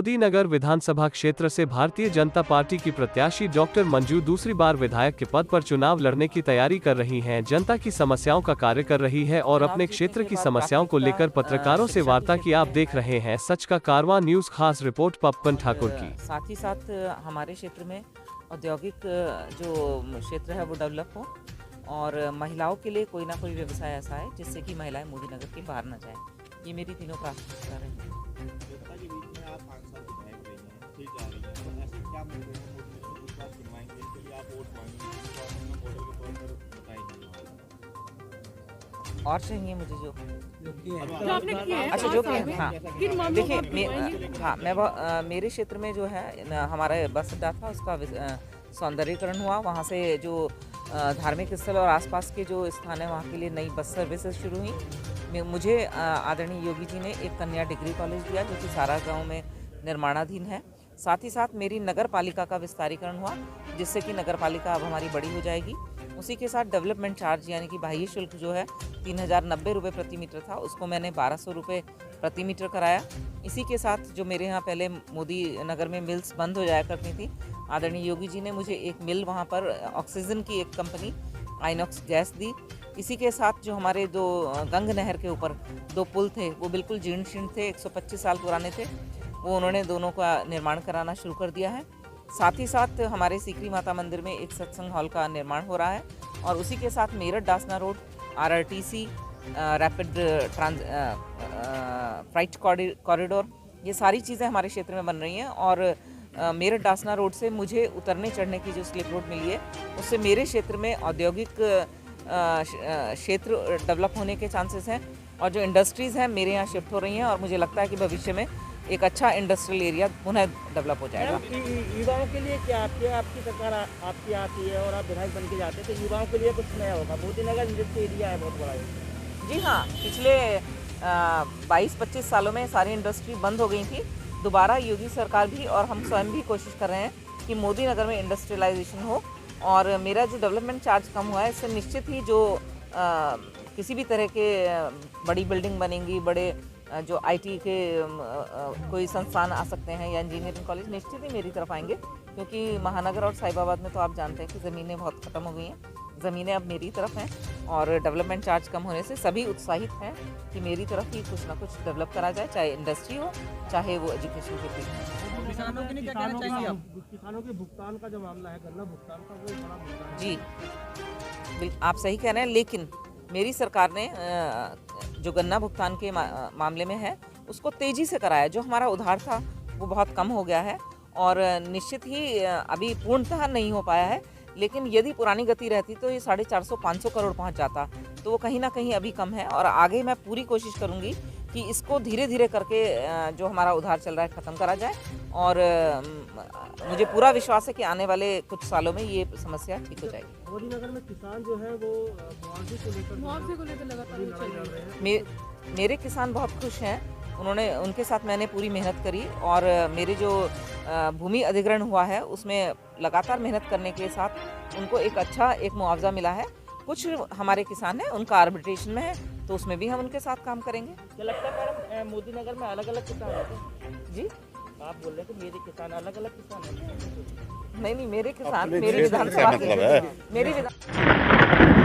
मोदी नगर विधानसभा क्षेत्र से भारतीय जनता पार्टी की प्रत्याशी डॉक्टर मंजू दूसरी बार विधायक के पद पर चुनाव लड़ने की तैयारी कर रही हैं। जनता की समस्याओं का कार्य कर रही है और अपने क्षेत्र की समस्याओं को लेकर पत्रकारों से वार्ता की। आप देख रहे हैं सच का कारवां न्यूज, खास रिपोर्ट पप्पन ठाकुर की। साथ ही साथ हमारे क्षेत्र में औद्योगिक जो क्षेत्र है वो डेवलप हो और महिलाओं के लिए कोई ना कोई व्यवसाय ऐसा है जिससे कि महिलाएं मोदी नगर के बाहर न जाएं। ये मेरी तीनों प्राथमिकता रही। जनता के बीच में आप 5 साल विधायक रही हैं, फिर जा रही हैं, तो ऐसे क्या मुद्दे हैं मोदी नगर को इस बार चुनवाएंगे, इसके लिए आप वोट मांगेंगे, इस बार मॉडल के तौर पर बताएंगे और चाहिए मुझे जो आपने किया है, अच्छा जो किया, हाँ देखिए मेरे क्षेत्र में जो है हमारा बस अड्डा था, उसका सौंदर्यीकरण हुआ। वहाँ से जो धार्मिक स्थल और आसपास के जो स्थान है वहाँ के लिए नई बस सर्विसेज शुरू हुई। मुझे आदरणीय योगी जी ने एक कन्या डिग्री कॉलेज दिया जो कि सारा गांव में निर्माणाधीन है। साथ ही साथ मेरी नगर पालिका का विस्तारीकरण हुआ जिससे कि नगर पालिका अब हमारी बड़ी हो जाएगी। उसी के साथ डेवलपमेंट चार्ज यानी कि बाह्य शुल्क जो है 3090 रुपये प्रति मीटर था, उसको मैंने 1200 रुपये प्रति मीटर कराया। इसी के साथ जो मेरे यहाँ पहले मोदी नगर में मिल्स बंद हो जाया करती थी, आदरणीय योगी जी ने मुझे एक मिल वहाँ पर ऑक्सीजन की एक कंपनी आइनॉक्स गैस दी। इसी के साथ जो हमारे दो गंग नहर के ऊपर 2 पुल थे वो बिल्कुल जीर्ण शीर्ण थे, 125 साल पुराने थे, वो उन्होंने दोनों का निर्माण कराना शुरू कर दिया है। साथ ही साथ हमारे सीकरी माता मंदिर में एक सत्संग हॉल का निर्माण हो रहा है और उसी के साथ Meerut Dasna road, RRTC, rapid freight corridor, ये सारी चीज़ें हमारे क्षेत्र में बन रही हैं। और मेरठ डासना रोड से मुझे उतरने चढ़ने की जो स्लिप रोड मिली है उससे मेरे क्षेत्र में औद्योगिक क्षेत्र डेवलप होने के चांसेस हैं और जो इंडस्ट्रीज़ हैं मेरे यहाँ शिफ्ट हो रही हैं और मुझे लगता है कि भविष्य में एक अच्छा इंडस्ट्रियल एरिया पुनः डेवलप हो जाएगा। युवाओं के लिए क्या आपकी सरकार आपकी आती है और आप विधायक बन के जाते हैं तो युवाओं के लिए कुछ नया होगा? मोदी नगर इंडस्ट्री एरिया है बहुत बड़ा है। जी हाँ, पिछले 22-25 सालों में सारी इंडस्ट्री बंद हो गई थी। दोबारा योगी सरकार भी और हम स्वयं भी कोशिश कर रहे हैं कि मोदी नगर में इंडस्ट्रियलाइजेशन हो और मेरा जो डेवलपमेंट चार्ज कम हुआ है इससे निश्चित ही जो किसी भी तरह के बड़ी बिल्डिंग बनेंगी, बड़े जो IT के कोई संस्थान आ सकते हैं या इंजीनियरिंग कॉलेज निश्चित ही मेरी तरफ आएंगे, क्योंकि महानगर और साहिबाबाद में तो आप जानते हैं कि ज़मीनें बहुत ख़त्म हो गई हैं। ज़मीनें अब मेरी तरफ हैं और डेवलपमेंट चार्ज कम होने से सभी उत्साहित हैं कि मेरी तरफ ही कुछ ना कुछ डेवलप करा जाए, चाहे इंडस्ट्री हो चाहे वो एजुकेशन के फील्ड हो। किसानों के लिए क्या कहना चाहिए आप? किसानों के भुगतान का जो मामला है, गन्ना भुगतान का, वो बड़ा मुद्दा है। जी आप सही कह रहे हैं, लेकिन मेरी सरकार ने जो गन्ना भुगतान के मामले में है उसको तेज़ी से कराया। जो हमारा उधार था वो बहुत कम हो गया है और निश्चित ही अभी पूर्णतः नहीं हो पाया है, लेकिन यदि पुरानी गति रहती तो ये 450-500 करोड़ पहुंच जाता, तो वो कहीं ना कहीं अभी कम है और आगे मैं पूरी कोशिश करूंगी कि इसको धीरे धीरे करके जो हमारा उधार चल रहा है ख़त्म करा जाए और मुझे पूरा विश्वास है कि आने वाले कुछ सालों में ये समस्या ठीक हो जाएगी। मोदी नगर में किसान जो है वो मुआवजे को लेकर लगातार लड़ाई लड़ रहे हैं। मेरे किसान बहुत खुश हैं, उनके साथ मैंने पूरी मेहनत करी और मेरे जो भूमि अधिग्रहण हुआ है उसमें लगातार मेहनत करने के साथ उनको एक अच्छा मुआवजा मिला है। कुछ हमारे किसान हैं उनका आर्बिट्रेशन में है तो उसमें भी हम उनके साथ काम करेंगे। क्या लगता है मैडम मोदी नगर में अलग अलग किसान होते हैं? जी आप बोल रहे हैं कि मेरे किसान अलग अलग किसान होते हैं? नहीं, मेरे किसान मेरी विधानसभा के, मेरी विधान